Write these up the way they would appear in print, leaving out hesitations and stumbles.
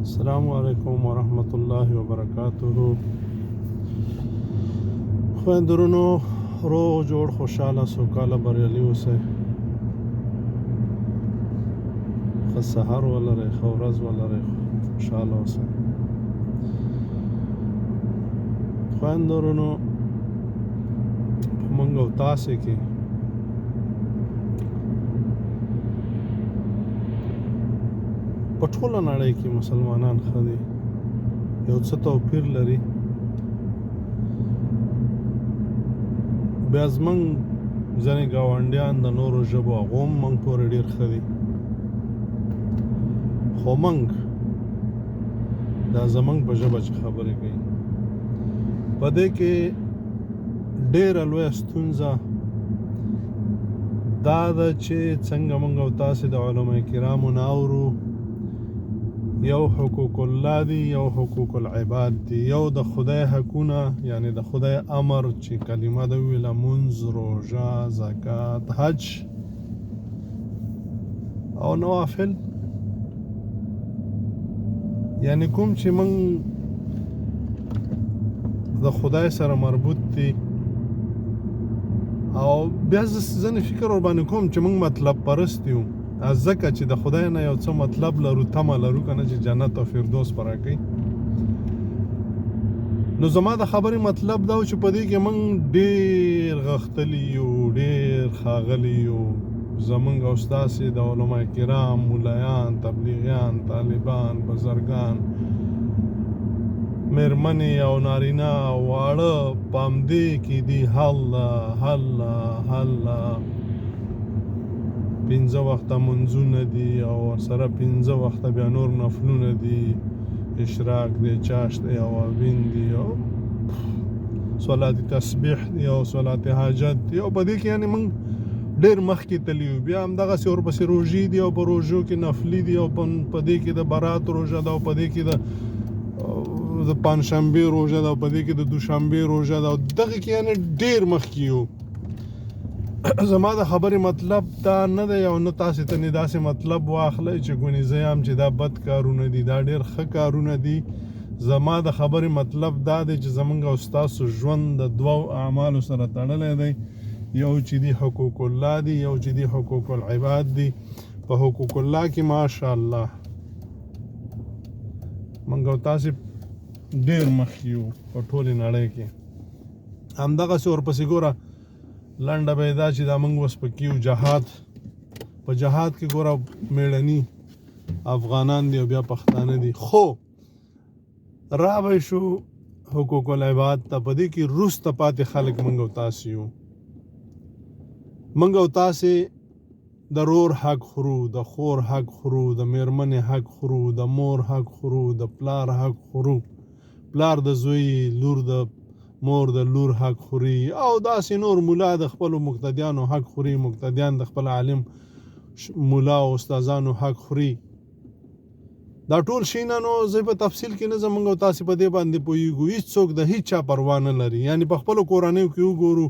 السلام علیکم ورحمۃ اللہ وبرکاتہ. خویندرونو روغ جوړ خوشاله سوکاله بریالي اوسئ. ښه سهار ولرئ، ښه ورځ ولرئ، خوشاله اوسئ. خویندرونو په موږ او تاسې کې په ټوله نړۍ کې مسلمانان ښه دي. یو څه توپیر لري. بیا زموږ ځینې ګاونډیان د نورو ژبو هغه هم موږ پورې ډېر ښه دي، خو موږ دا زموږ په ژبه چې خبرې کوي په دې کې ډېره لویه ستونزه دا ده چې څنګه موږ او تاسې د علماء کرامو نه اورو. یو حقوق الله دي، یو حقوق العباد دي. یو د خدای حقونه، یعنی د خدای امر چې کلمه ده ویله، منځ، روژه، زکات، حج او نوافل، یعنی کوم چې موږ د خدای سره مربوط دي. او بیا ځینې فکر ورباندې کوم چې موږ مطلب پرست یو، ځکه چې د خدای نه یو څه مطلب لرو، تمه لرو که نه چې جنت او فردوس به راکوي. نو زما د خبرې مطلب دا و چې په دې کې موږ ډېر غښتلي یو، ډېر ښاغلي یو. زموږ او ستاسې د علماء کرام، مولایان، تبلیغیان، طالبان، بزرګان، میرمنې او نارینه واړه په همدې کې دي. هله هله هله 5 وخته منځونه دي او ورسره 5 وخته بیا نور نفلونه دي، اشراق دی، چاشت دی، اوابین دي، او صلات تسبیح دی، او صلات حاجت دی. او په دې کې یعنې موږ ډېر مخکې تللي یو. بیا همدغسې ورپسې روژې دي، او په روژو کې نفلي دي، او په دې کې د برات روژه ده، او په دې کې د پنجشنبې روژه ده، او په دې کې د دوشنبې روژه ده، او دغه کې یعنې ډېر مخکې یو. زما د خبرې مطلب دا نه دی، او نه تاسې ته نه داسې مطلب واخلئ چې ګونې زه یم چې دا بد کارونه دي. دا ډېر ښه کارونه دي. زما د خبرې مطلب دا دی چې زموږ او ستاسو ژوند د 2 اعمالو سره تړلی دی. یو چې دي حقوق الله دي، یو چې دي حقوق العباد دي. په حقوق الله کې ماشاءالله موږ او تاسې ډېر مخکې یو په ټولې نړۍ کې. همدغسې ورپسې ګوره لنډه به یې دا چې دا موږ اوس پکې یو جهاد. په جهاد کې ګوره میړني افغانان دي او بیا پښتانه دي. خو رابی شو حقوق العباد ته. په دې کې وروسته پاتې خلک موږ او تاسې یو. موږ او تاسې د رور حق خورو، د خور حق خورو، د میرمنې حق خورو، د مور حق خورو، د پلار حق خورو. پلار د زوی، لور د مور د لور حق خوري، او داسې نور. مولا د خپلو مقتدیانو حق خوري، مقتدیان د خپل عالم مولا او استادانو حق خوري. دا ټول شیونه نو زه په تفصیل کې نه ځم. موږ او تاسې په دې باندې پوهېږو. هېڅوک د هېڅ چا پروا نه لري. یعنې په خپلو کورنیو کې وګورو،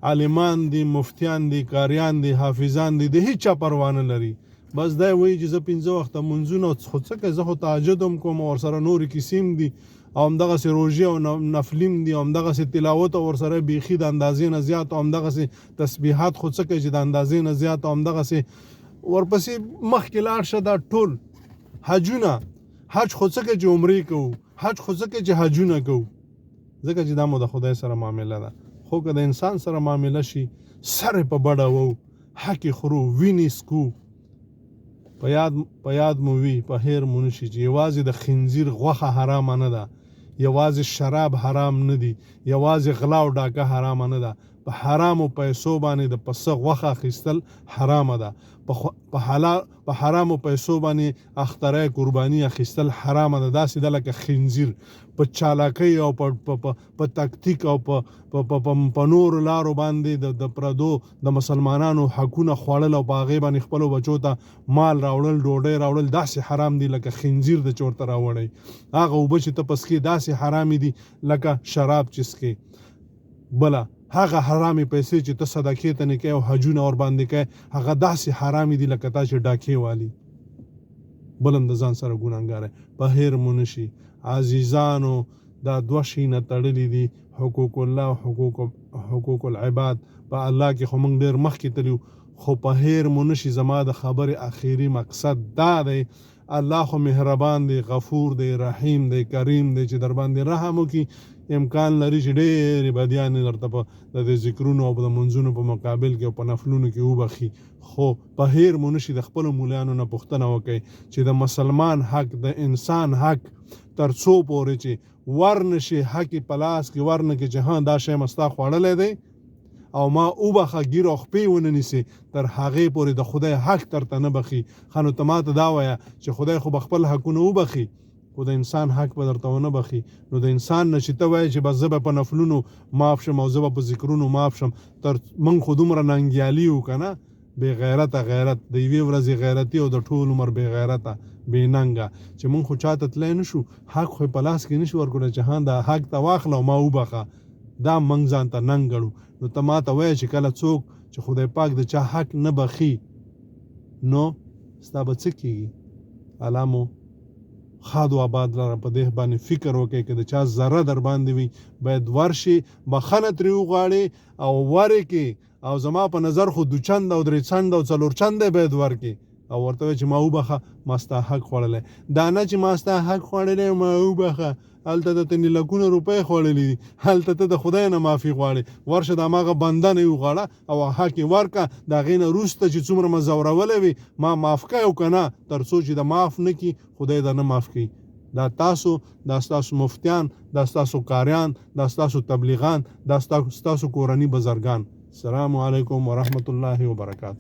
عالمان دي، مفتیان دي، قاریان دي، حافظان دي، د هېڅ چا پروا نه لري. بس دا وایي چې زه 5 وخته منځونه خو څه کوي، زه خو تهجد هم کوم، ورسره نورې کیسې هم دي، او همدغسې روژې او نفلیم دي، او همدغسې تلاوت او ورسره بیخي د اندازې نه زیات، او همدغسې تسبیحات خو څه کوي چې د اندازې نه زیات، او همدغسې ورپسې مخکې لاړ شه. دا ټول حجونه، حج خو څه کوي چې عمرې کوو، حج خو څه کوي چې حجونه کوو، ځکه چې دا مو د خدای سره معامله ده. خو که د انسان سره معامله شي، سر په بډه وو، حقې خورو، وینې څکو. په یاد مو وي، په هیر مو نه شي چې یوازې د خنزیر غوښه حرامه نه ده، یوازې شراب حرام نه دي، یوازې غلا او ډاکه حرامه نه ده. په حرامو پیسو باندې د پسه غوښه اخیستل حرامه ده. په حرامو پیسو باندې اخترای قرباني اخیستل حرامه ده. داسې ده لکه خنزیر. په چالاکۍ او په تکتیک او په نورو لارو باندې د پردو د مسلمانانو حقونه خوړل، او په هغې باندې خپلو بچو ته مال راوړل، ډوډۍ راوړل، داسې حرام دي لکه خنزیر د چورته راوړی. هغه اوبه چې ته پسکې داسې حرامې دي لکه شراب چې څکې. بله هغه حرامې پیسې چې ته صدقې ته نه کوې او حجونه ور باندې کوې، هغه داسې حرامې دي لکه تا چې ډاکې والي. بلم د ځان سره ګناهګار په هیر مو نشي. عزیزانو دا دوه شیونه تړلي دي، حقوق الله او حقوق العباد. په الله کې خو موږ ډېر مخکې تللي، خو په هیر مو نشي. زما د خبرې آخري مقصد دا دی، الله خو مهربان دی، غفور دی، رحیم دی، کریم دی چې در باندې رحم وکړي. امکان لري چې ډېرې بدیانې درته په د ذکرونو او د منځونو په مقابل کې او په نفلونو کې وبخي، خو په هیر مو نشي د خپلو مولیانو نه پوښتنه وکړئ چې د مسلمان حق، د انسان حق تر څو پورې چې ورنشي حق په لاس کې ورنکړي چې ها دا شی مستا خوړلی دی او ما وبخه ګیر او خپې ونه نیسي، تر هغې پورې د خدای حق درته نه بخي. ښه نو ته ماته دا وایه چې خدای خو به خپل حقونه وبخي، خو د انسان حق به درته ونه بخي. نو د انسان نه چې ته وایې چې بس زه به په نفلونو معاف شم او زه به په ذکرونو معاف شم، تر موږ خو دومره ننګیالي یو که نه، بې غیرته غیرت د یوې ورځې غیرتي او د ټول عمر بې غیرته بې ننګه چې موږ خو چاته تلی نه شو، حق خو په لاس کې نه شو ورکړی چې ها دا حق ته واخله او ما وبخه. دا موږ ځان ته ننګ ګڼو. نو ته ماته وایه چې کله څوک چې خدای پاک د چا حق نه بخي نو ستا به څه کېږي؟ الله مو خاد و آباد لره. په دې باندې فکر وکړئ که د چا ذره در باندې وي باید ورشي، بخښنه ترې وغواړې او ورې کې، او زما په نظر خو 2 چنده او 3 چنده او 4 چنده باید ورکې او ورته وایي چې ما وبخه، ما ستا حق خوړلی. دا نه چې ما ستا حق خوړلی ما وبخه، هلته ته تنې لکونه روپۍ خوړلي دي، هلته ته د خدای نه معافي غواړې. ورشه د هماغه بنده نه وغواړه او حق یې ورکړه. د هغې نه وروسته چې څومره مې ځورولی وي ما معاف کړی او که نه، تر څو چې د معاف نه کړي خدای در نه معاف کړي. دا تاسو، دا ستاسو مفتیان، دا ستاسو قاریان، دا ستاسو تبلیغان، دا ستاسو کورني بزرګان. السلام علیکم ورحمت الله وبرکاته.